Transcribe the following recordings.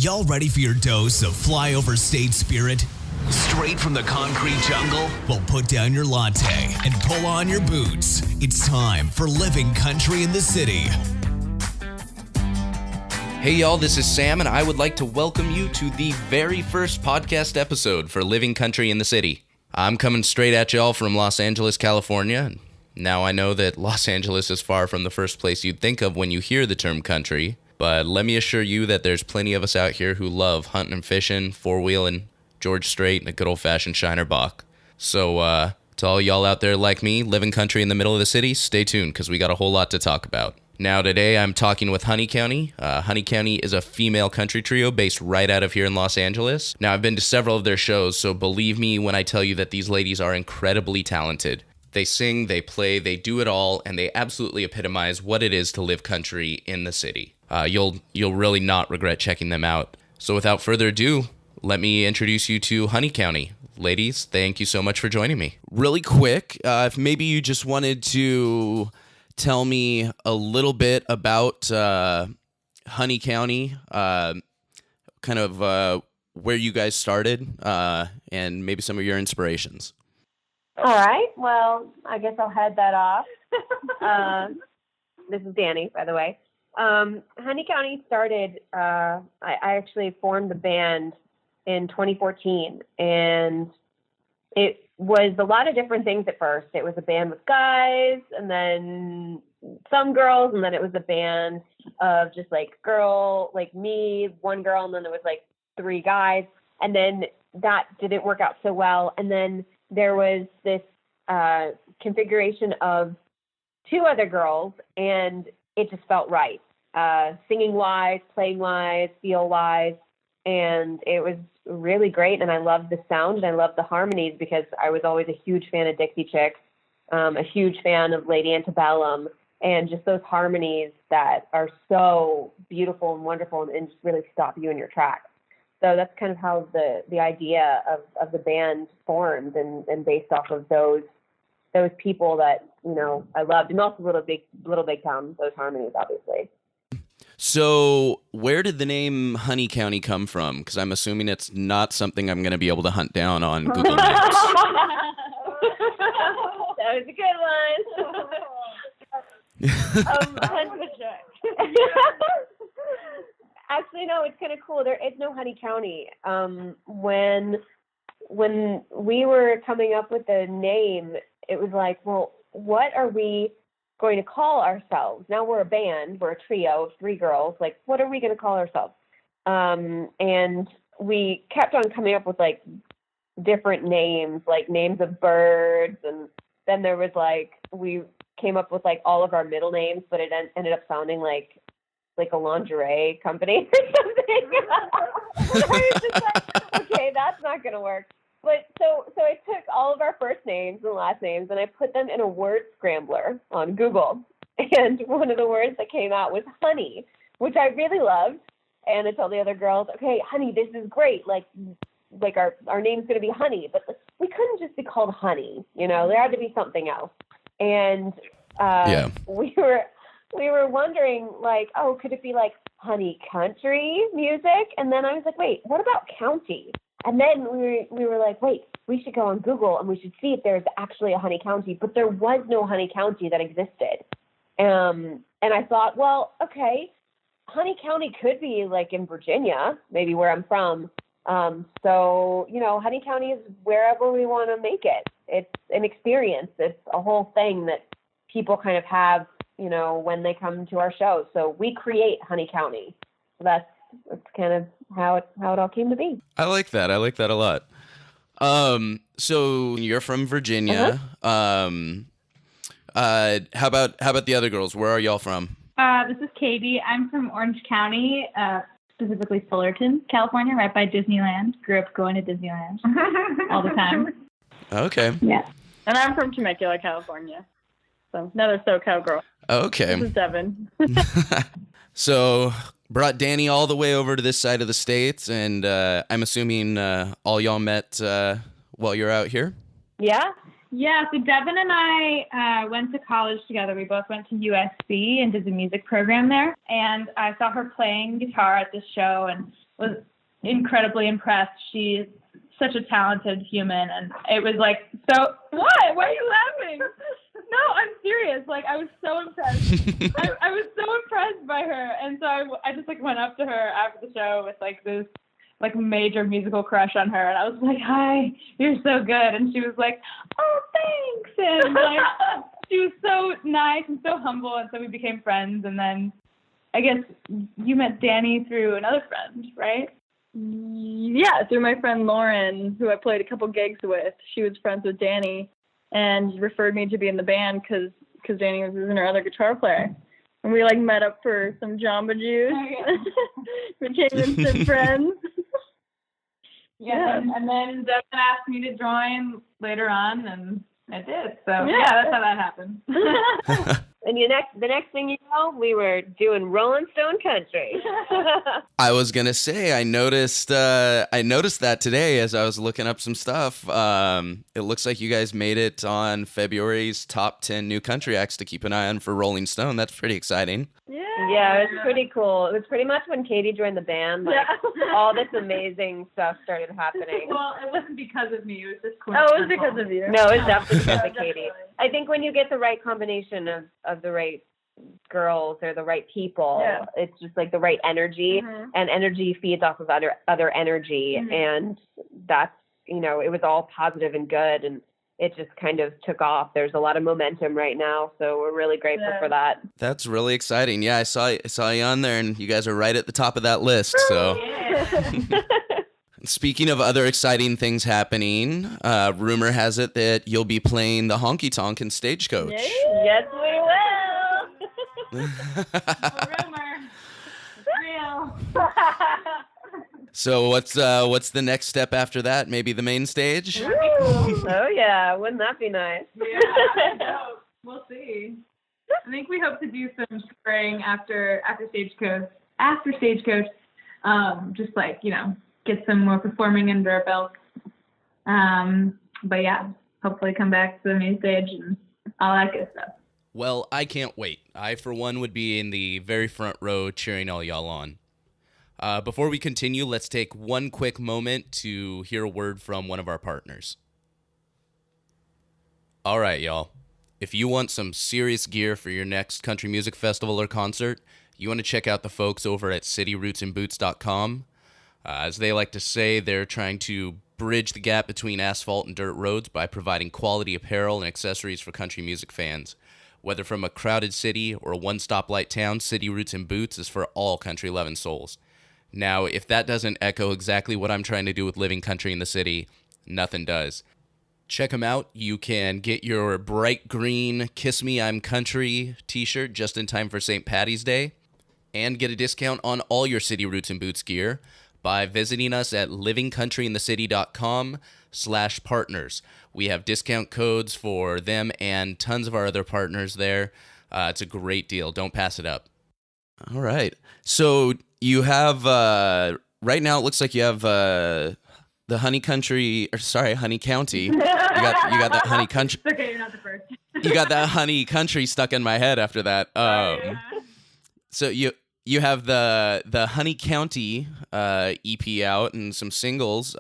Y'all ready for your dose of flyover state spirit? Straight from the concrete jungle? Well, put down your latte and pull on your boots. It's time for Living Country in the City. Hey y'all, this is Sam, and I would like to welcome you to the very first podcast episode for Living Country in the City. I'm coming straight at y'all from Los Angeles, California. Now I know that Los Angeles is far from the first place you'd think of when you hear the term country, but let me assure you that there's plenty of us out here who love hunting and fishing, four-wheeling, George Strait, and a good old-fashioned Shiner Bock. So, to all y'all out there like me, living country in the middle of the city, stay tuned, because we got a whole lot to talk about. Now, today I'm talking with Honey County. Honey County is a female country trio based right out of here in Los Angeles. Now, I've been to several of their shows, so believe me when I tell you that these ladies are incredibly talented. They sing, they play, they do it all, and they absolutely epitomize what it is to live country in the city. You'll really not regret checking them out. So without further ado, let me introduce you to Honey County. Ladies, thank you so much for joining me. Really quick, if maybe you just wanted to tell me a little bit about Honey County, kind of where you guys started, and maybe some of your inspirations. All right. Well, I guess I'll head that off. This is Danny, by the way. Honey County started, I actually formed the band in 2014, and it was a lot of different things at first. It was a band with guys, and then some girls, and then it was a band of just like me, one girl, and then there was like three guys, and then that didn't work out so well, and then there was this configuration of two other girls, and it just felt right. Singing-wise, playing-wise, feel-wise, and it was really great, and I loved the sound, and I loved the harmonies, because I was always a huge fan of Dixie Chicks, a huge fan of Lady Antebellum, and just those harmonies that are so beautiful and wonderful and just really stop you in your tracks. So that's kind of how the idea of the band formed, and based off of those people that, you know, I loved, and also Little Big Town, those harmonies, obviously. So where did the name Honey County come from? Because I'm assuming it's not something I'm going to be able to hunt down on Google Maps. That was a good one. Actually, no, it's kind of cool. There is no Honey County. When we were coming up with the name, it was like, well, what are we going to call ourselves? Now we're a band, we're a trio of three girls. Like, what are we going to call ourselves? And we kept on coming up with like different names, like names of birds, and then there was like, we came up with like all of our middle names, but it ended up sounding like a lingerie company or something. I was just like, okay, that's not going to work. But so I took all of our first names and last names, and I put them in a word scrambler on Google. And one of the words that came out was honey, which I really loved. And I told the other girls, okay, honey, this is great. Like our name's going to be Honey, but we couldn't just be called Honey. You know, there had to be something else. And we were wondering, like, oh, could it be like Honey Country music? And then I was like, wait, what about county? And then we were like, wait, we should go on Google and we should see if there's actually a Honey County. But there was no Honey County that existed. And I thought, well, okay, Honey County could be like in Virginia, maybe where I'm from. So, you know, Honey County is wherever we want to make it. It's an experience. It's a whole thing that people kind of have, you know, when they come to our shows. So we create Honey County. That's kind of how it all came to be. I like that. I like that a lot. So you're from Virginia. Uh-huh. How about the other girls? Where are y'all from? This is Katie. I'm from Orange County, specifically Fullerton, California, right by Disneyland. Grew up going to Disneyland all the time. Okay. Yeah. And I'm from Temecula, California. So another SoCal girl. Okay. This is Devon. So brought Danny all the way over to this side of the states, and I'm assuming all y'all met while you're out here? Yeah. Yeah, so Devon and I went to college together. We both went to USC and did the music program there. And I saw her playing guitar at this show and was incredibly impressed. She's such a talented human. And it was like, so, what? Why are you laughing? No, I'm serious. Like, I was so impressed. I was so impressed by her. And so I just, like, went up to her after the show with, like, this like major musical crush on her, and I was like, "Hi, you're so good," and she was like, "Oh, thanks," and like she was so nice and so humble, and so we became friends. And then I guess you met Danny through another friend, right? Yeah, through my friend Lauren, who I played a couple gigs with. She was friends with Danny and referred me to be in the band because Danny was her other guitar player. And we like met up for some Jamba Juice. Became instant friends. Yeah, and then Devon asked me to join later on, and I did. So yeah, that's how that happened. And the next thing you know, we were doing Rolling Stone Country. I was gonna say I noticed that today as I was looking up some stuff. It looks like you guys made it on February's top 10 new country acts to keep an eye on for Rolling Stone. That's pretty exciting. Yeah, it was pretty cool. It was pretty much when Katie joined the band, like all this amazing stuff started happening. Well, it wasn't because of me. It was just coincidental. Oh, it was because of you. No, it was definitely because of Katie. I think when you get the right combination of the right girls or the right people, it's just like the right energy, and energy feeds off of other energy, and that's, you know, it was all positive and good, and it just kind of took off. There's a lot of momentum right now, so we're really grateful for that. That's really exciting. Yeah, I saw you on there, and you guys are right at the top of that list. So, speaking of other exciting things happening, rumor has it that you'll be playing the honky tonk in Stagecoach. Yes, we will. rumor. It's real. So what's the next step after that? Maybe the main stage? Oh yeah, wouldn't that be nice? Yeah, I know. We'll see. I think we hope to do some touring after Stagecoach. Just like, you know, get some more performing under our belts. But yeah, hopefully come back to the main stage and all that good stuff. Well, I can't wait. I, for one, would be in the very front row cheering all y'all on. Before we continue, let's take one quick moment to hear a word from one of our partners. All right, y'all. If you want some serious gear for your next country music festival or concert, you want to check out the folks over at cityrootsinboots.com. As they like to say, they're trying to bridge the gap between asphalt and dirt roads by providing quality apparel and accessories for country music fans. Whether from a crowded city or a one-stoplight town, City Roots and Boots is for all country-loving souls. Now, if that doesn't echo exactly what I'm trying to do with living country in the city, nothing does. Check them out. You can get your bright green Kiss Me I'm Country t-shirt just in time for St. Paddy's Day, and get a discount on all your City Roots and Boots gear by visiting us at livingcountryinthecity.com/partners. We have discount codes for them and tons of our other partners there. It's a great deal. Don't pass it up. All right. So you have, right now it looks like you have the Honey County. You got that Honey Country. It's okay, you're not the first. You got that Honey Country stuck in my head after that. So you have the Honey County EP out and some singles.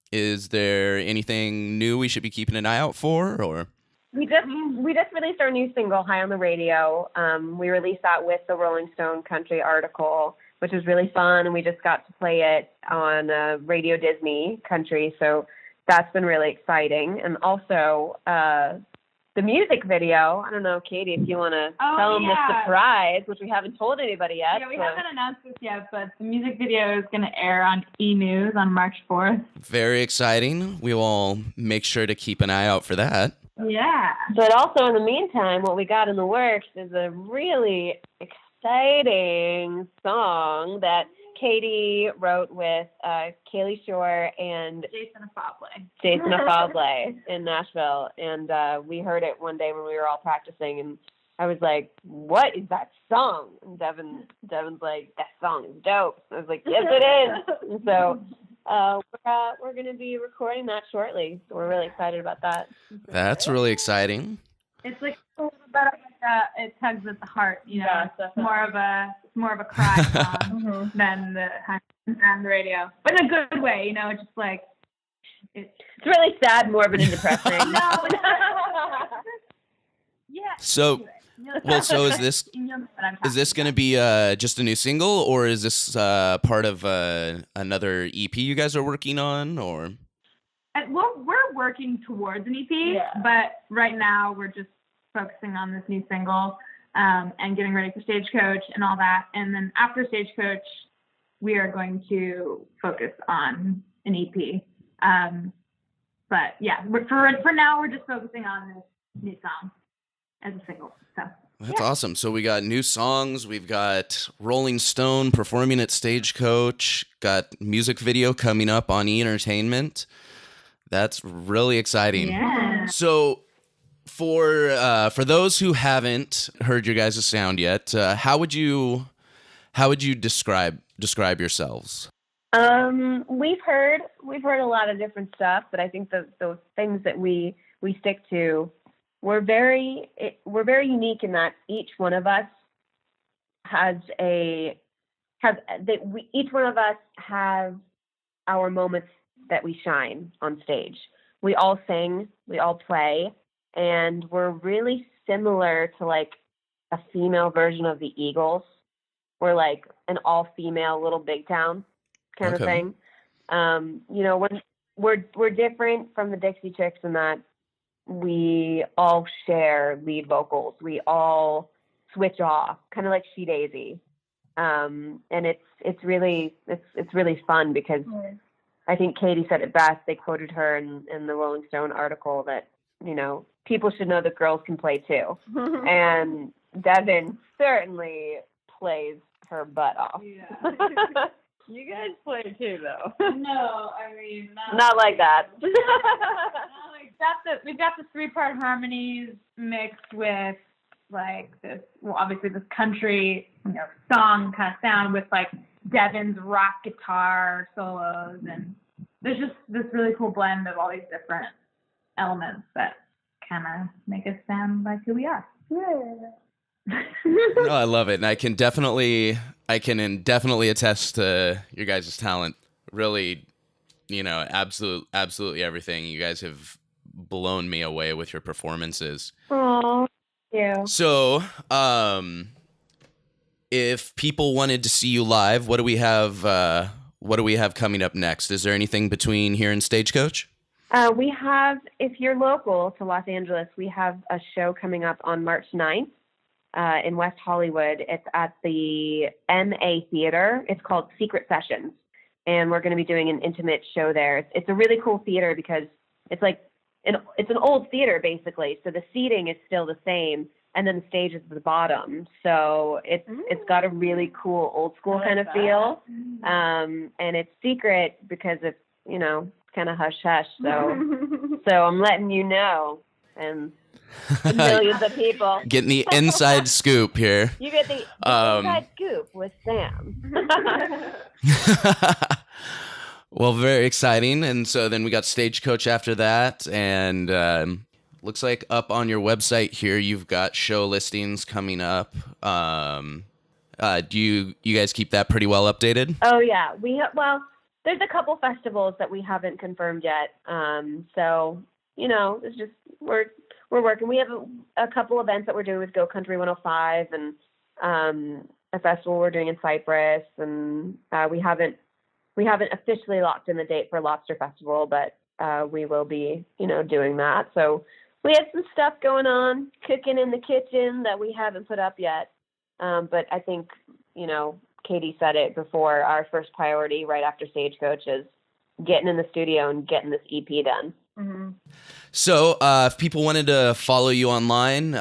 Is there anything new we should be keeping an eye out for, or? We just released our new single, High on the Radio. We released that with the Rolling Stone Country article, which was really fun, and we just got to play it on Radio Disney Country, so that's been really exciting. And also, the music video, I don't know, Katie, if you want to tell them the surprise, which we haven't told anybody yet. Yeah, we haven't announced this yet, but the music video is going to air on E! News on March 4th. Very exciting. We will make sure to keep an eye out for that. Yeah. But also, in the meantime, what we got in the works is a really exciting song that Katie wrote with Kaylee Shore and Jason Afable in Nashville. And we heard it one day when we were all practicing, and I was like, "What is that song?" And Devon's like, "That song is dope." I was like, "Yes, it is." And so we're going to be recording that shortly. So we're really excited about that. That's really exciting. It's like a little bit of it tugs at the heart, you know. Yeah, it's more of a cry song than the radio, but in a good way, you know. It's just like it's really sad, morbid, and depressing. No. Yeah. So is this going to be just a new single, or is this part of another EP you guys are working on, or? We're working towards an EP, but right now we're just focusing on this new single and getting ready for Stagecoach and all that. And then after Stagecoach, we are going to focus on an EP. But yeah, for now, we're just focusing on this new song as a single. So That's awesome. So we got new songs. We've got Rolling Stone performing at Stagecoach. Got music video coming up on E! Entertainment. That's really exciting. yeah. So for those who haven't heard your guys' sound yet, how would you describe yourselves? We've heard a lot of different stuff, but I think those things that we stick to, we're very unique in that each one of us each one of us have our moments that we shine on stage. We all sing, we all play, and we're really similar to like a female version of the Eagles. We're like an all-female Little Big Town kind of thing. You know, when we're different from the Dixie Chicks in that we all share lead vocals. We all switch off, kind of like She Daisy. And it's really fun because I think Katie said it best. They quoted her in the Rolling Stone article that, you know, people should know that girls can play too. And Devon certainly plays her butt off. Yeah. You guys play too, though. No, I mean not like that. We've got the 3-part harmonies mixed with like this, well, obviously this country, you know, song kind of sound with like Devon's rock guitar solos, and there's just this really cool blend of all these different elements that kind of make us sound like who we are. No, I love it, and I can definitely attest to your guys' talent. Really, you know, absolutely everything. You guys have blown me away with your performances. Aww, thank you. So, if people wanted to see you live, what do we have? What do we have coming up next? Is there anything between here and Stagecoach? We have, if you're local to Los Angeles, we have a show coming up on March 9th. In West Hollywood. It's at the MA Theater. It's called Secret Sessions, and we're going to be doing an intimate show there. It's a really cool theater because it's like it's an old theater basically. So the seating is still the same, and then the stage is at the bottom. So it's got a really cool old school kind of feel, and it's secret because it's, you know, kind of hush hush. So I'm letting you know, and millions of people getting the inside scoop here. You get the inside scoop with Sam. Well, very exciting. And so then we got Stagecoach after that, and looks like up on your website here you've got show listings coming up. Do you guys keep that pretty well updated? Oh yeah, well, there's a couple festivals that we haven't confirmed yet. So, you know, it's just we're working. We have a couple events that we're doing with Go Country 105 and a festival we're doing in Cyprus, and we haven't officially locked in the date for Lobster Festival, but we will be, you know, doing that. So we have some stuff going on, cooking in the kitchen that we haven't put up yet. But I think, you know, Katie said it before, our first priority right after Stagecoach is getting in the studio and getting this EP done. Mm-hmm. So if people wanted to follow you online,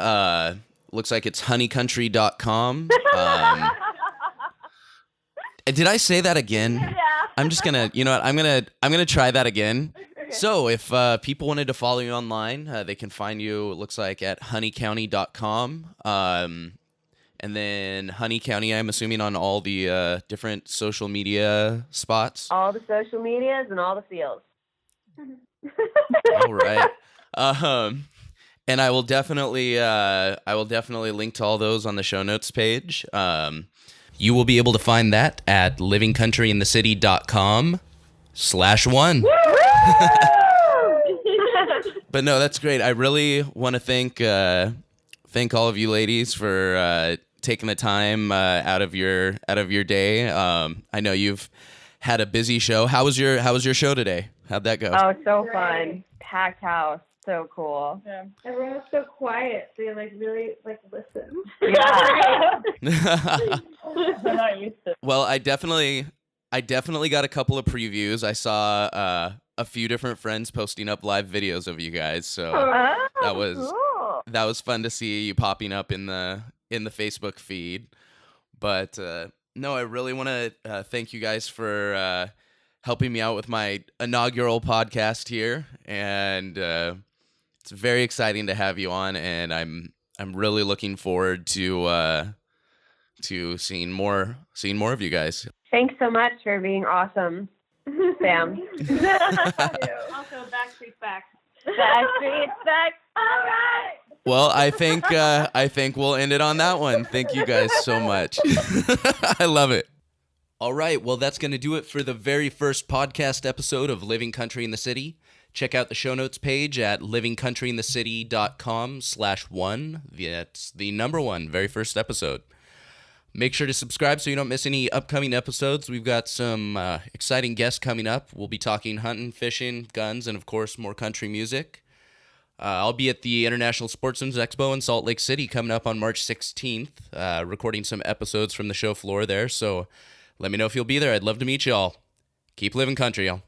looks like it's honeycountry.com. Did I say that again? Yeah. I'm just gonna, you know what? I'm gonna try that again. Okay. So if people wanted to follow you online, they can find you, it looks like, at honeycounty.com. And then Honey County, I'm assuming on all the different social media spots. All the social medias and all the fields. All right. And I will definitely link to all those on the show notes page. You will be able to find that at livingcountryinthecity.com/1. But no, that's great. I really want to thank all of you ladies for taking the time out of your day. I know you've had a busy show. How was your show today? How'd that go? Oh, so fun. Packed house. So cool. Yeah. Everyone was so quiet. They really listen. Yeah. I'm not used to it. Well, I definitely got a couple of previews. I saw a few different friends posting up live videos of you guys, so that was fun to see you popping up in the Facebook feed. But no, I really want to thank you guys for helping me out with my inaugural podcast here, and it's very exciting to have you on, and I'm really looking forward to seeing more of you guys. Thanks so much for being awesome, Sam. Also, Backstreet's back. Backstreet's back. All right. Well, I think we'll end it on that one. Thank you guys so much. I love it. All right, well, that's going to do it for the very first podcast episode of Living Country in the City. Check out the show notes page at livingcountryinthecity.com/1. That's the number 1, very first episode. Make sure to subscribe so you don't miss any upcoming episodes. We've got some exciting guests coming up. We'll be talking hunting, fishing, guns, and of course, more country music. I'll be at the International Sportsman's Expo in Salt Lake City coming up on March 16th, recording some episodes from the show floor there. So let me know if you'll be there. I'd love to meet you all. Keep living country, y'all.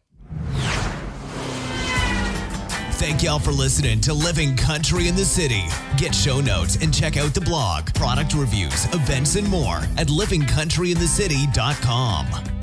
Thank y'all for listening to Living Country in the City. Get show notes and check out the blog, product reviews, events, and more at livingcountryinthecity.com.